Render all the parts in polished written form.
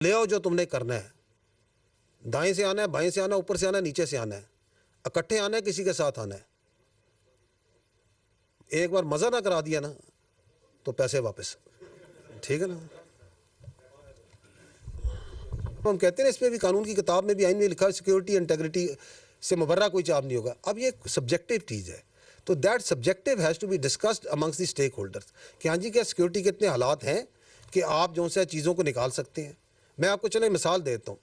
لے آؤ جو تم نے کرنا ہے. دائیں سے آنا ہے, بائیں سے آنا ہے, اوپر سے آنا ہے, نیچے سے آنا ہے, اکٹھے آنا ہے, کسی کے ساتھ آنا ہے. ایک بار مزہ نہ کرا دیا نا تو پیسے واپس. ٹھیک ہے نا. ہم کہتے ہیں اس میں بھی قانون کی کتاب میں بھی آئین میں لکھا ہے سیکورٹی انٹیگریٹی سے مبرہ کوئی چاب نہیں ہوگا. اب یہ سبجیکٹو چیز ہے, تو that subjective has to be discussed amongst the stakeholders کہ ہاں جی کیا سیکورٹی کے اتنے حالات ہیں کہ آپ جو سے چیزوں کو نکال سکتے ہیں. میں آپ کو چلیں مثال دیتا ہوں.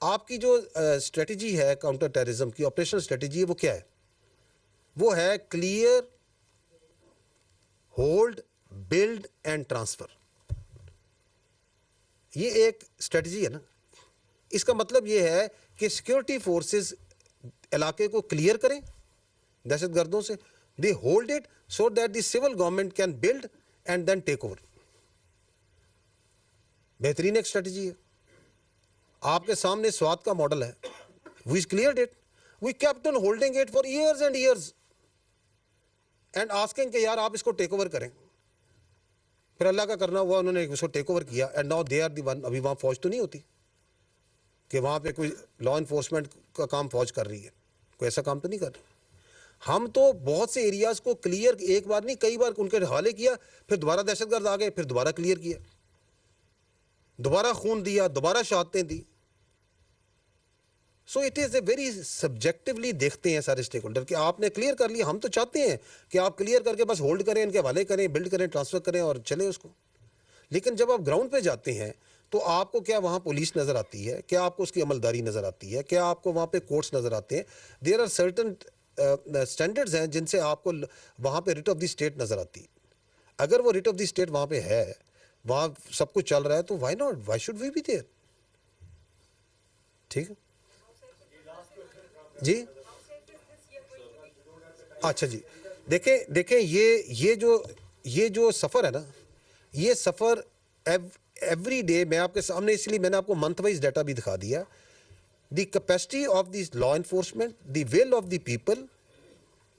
آپ کی جو اسٹریٹجی ہے کاؤنٹر ٹیررزم کی آپریشن اسٹریٹجی ہے وہ کیا ہے؟ وہ ہے clear, hold, build and transfer. یہ ایک اسٹریٹجی ہے نا. اس کا مطلب یہ ہے کہ سیکورٹی فورسز علاقے کو کلیئر کریں دہشت گردوں سے. They hold it so that the civil government can build and then take over. بہترین ایک اسٹریٹجی ہے. آپ کے سامنے سوات کا ماڈل ہے. We cleared it, we kept on holding it for years and years and asking کہ یار آپ اس کو ٹیک اوور کریں. پھر اللہ کا کرنا ہوا, انہوں نے اس کو ٹیک اوور کیا and now they are the one. ابھی وہاں فوج تو نہیں ہوتی کہ وہاں پہ کوئی لا انفورسمنٹ کا کام فوج کر رہی ہے, کوئی ایسا کام تو نہیں کر رہی. ہم تو بہت سے ایریاز کو کلیئر ایک بار نہیں کئی بار ان کے حوالے کیا, پھر دوبارہ دہشت گرد آ گئے, پھر دوبارہ کلیئر کیا, دوبارہ خون دیا, دوبارہ شہادتیں دی. So it is a very subjectively دیکھتے ہیں سارے اسٹیک ہولڈر کہ آپ نے کلیئر کر لیا. ہم تو چاہتے ہیں کہ آپ کلیئر کر کے بس ہولڈ کریں, ان کے حوالے کریں, بلڈ کریں, ٹرانسفر کریں اور چلیں اس کو. لیکن جب آپ گراؤنڈ پہ جاتے ہیں تو آپ کو کیا وہاں پولیس نظر آتی ہے, کیا آپ کو اس کی عملداری نظر آتی ہے, کیا آپ کو وہاں پہ کورٹس نظر آتے ہیں. دیر آر سرٹن اسٹینڈرڈز ہیں جن سے آپ کو وہاں پہ ریٹ آف دی اسٹیٹ نظر آتی ہے. اگر وہ ریٹ آف دی اسٹیٹ وہاں پہ ہے, وہاں سب کچھ چل رہا ہے, تو why not, why should we be there. ٹھیک ہے جی. اچھا جی, دیکھیں یہ جو سفر ہے نا, یہ سفر ایوری ڈے میں آپ کے سامنے, اس لیے میں نے آپ کو منتھ وائز ڈیٹا بھی دکھا دیا. The capacity of the law enforcement, the will of the people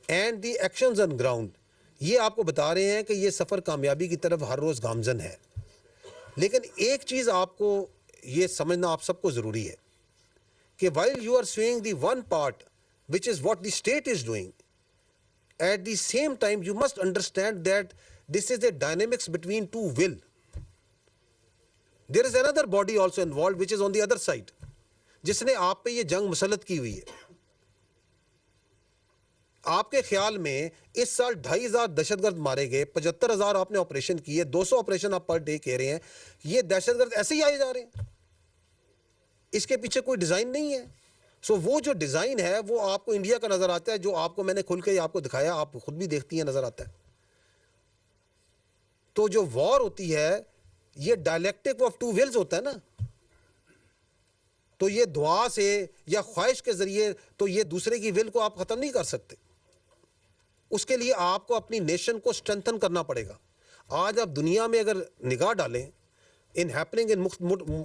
and the actions on ground, یہ آپ کو بتا رہے ہیں کہ یہ سفر کامیابی کی طرف ہر روز گامزن ہے. لیکن ایک چیز آپ کو یہ سمجھنا آپ سب کو ضروری ہے کہ while you are swaying the one part which is what the state is doing, at the same time you must understand that this is a dynamics between two will. There is another body also involved which is on the other side, جس نے آپ پہ یہ جنگ مسلط کی ہوئی ہے. آپ کے خیال میں اس سال 2,500 دہشت گرد مارے گئے, 75,000 آپ نے آپریشن کیے, 200 آپریشن آپ پر ڈے کہہ رہے ہیں, یہ دہشت گرد ایسے ہی آئے جا رہے ہیں, اس کے پیچھے کوئی ڈیزائن نہیں ہے. سو وہ جو ڈیزائن ہے وہ آپ کو انڈیا کا نظر آتا ہے, جو آپ کو میں نے کھل کے آپ کو دکھایا, آپ خود بھی دیکھتی ہیں, نظر آتا ہے. تو جو وار ہوتی ہے یہ ڈائلیکٹک آف ٹو ویلز ہوتا ہے نا, تو یہ دعا سے یا خواہش کے ذریعے تو یہ دوسرے کی ول کو آپ ختم نہیں کر سکتے. اس کے لیے آپ کو اپنی نیشن کو اسٹرینتھن کرنا پڑے گا. آج آپ دنیا میں اگر نگاہ ڈالیں ان ہیپننگ ان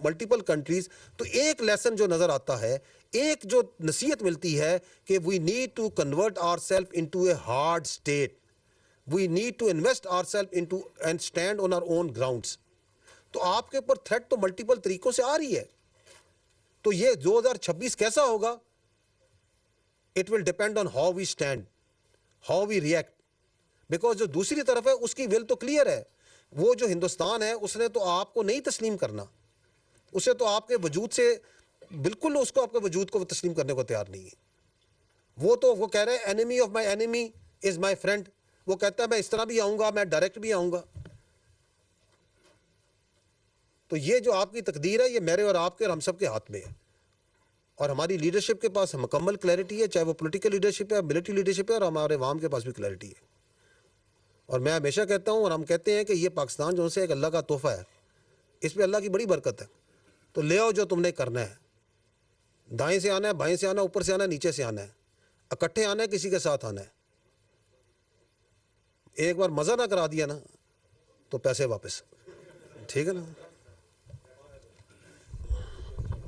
ملٹیپل کنٹریز, تو ایک لیسن جو نظر آتا ہے, ایک جو نصیحت ملتی ہے کہ we need to convert ourselves into a hard state, we need to invest ourselves into and stand on our own grounds. تو آپ کے اوپر تھریٹ تو ملٹیپل طریقوں سے آ رہی ہے. تو یہ 2026 کیسا ہوگا, it will depend on how we stand, how we react. Because جو دوسری طرف ہے اس کی ول تو کلیئر ہے. وہ جو ہندوستان ہے اس نے تو آپ کو نہیں تسلیم کرنا, اسے تو آپ کے وجود سے بالکل, اس کو آپ کے وجود کو تسلیم کرنے کو تیار نہیں ہے. وہ کہہ رہے ہیں enemy of my enemy is my friend. وہ کہتا ہے میں اس طرح بھی آؤں گا, میں ڈائریکٹ بھی آؤں گا. تو یہ جو آپ کی تقدیر ہے یہ میرے اور آپ کے اور ہم سب کے ہاتھ میں ہے, اور ہماری لیڈرشپ کے پاس مکمل کلیئرٹی ہے, چاہے وہ پولیٹیکل لیڈرشپ ہے, ملٹری لیڈرشپ ہے, اور ہمارے عوام کے پاس بھی کلیئرٹی ہے. اور میں ہمیشہ کہتا ہوں اور ہم کہتے ہیں کہ یہ پاکستان جو سے ایک اللہ کا تحفہ ہے, اس پہ اللہ کی بڑی برکت ہے. تو لے آؤ جو تم نے کرنا ہے. دائیں سے آنا ہے, بائیں سے آنا ہے, اوپر سے آنا ہے, نیچے سے آنا ہے, اکٹھے آنا ہے, کسی کے ساتھ آنا ہے. ایک بار مزہ نہ کرا دیا نا تو پیسے واپس. ٹھیک ہے نا.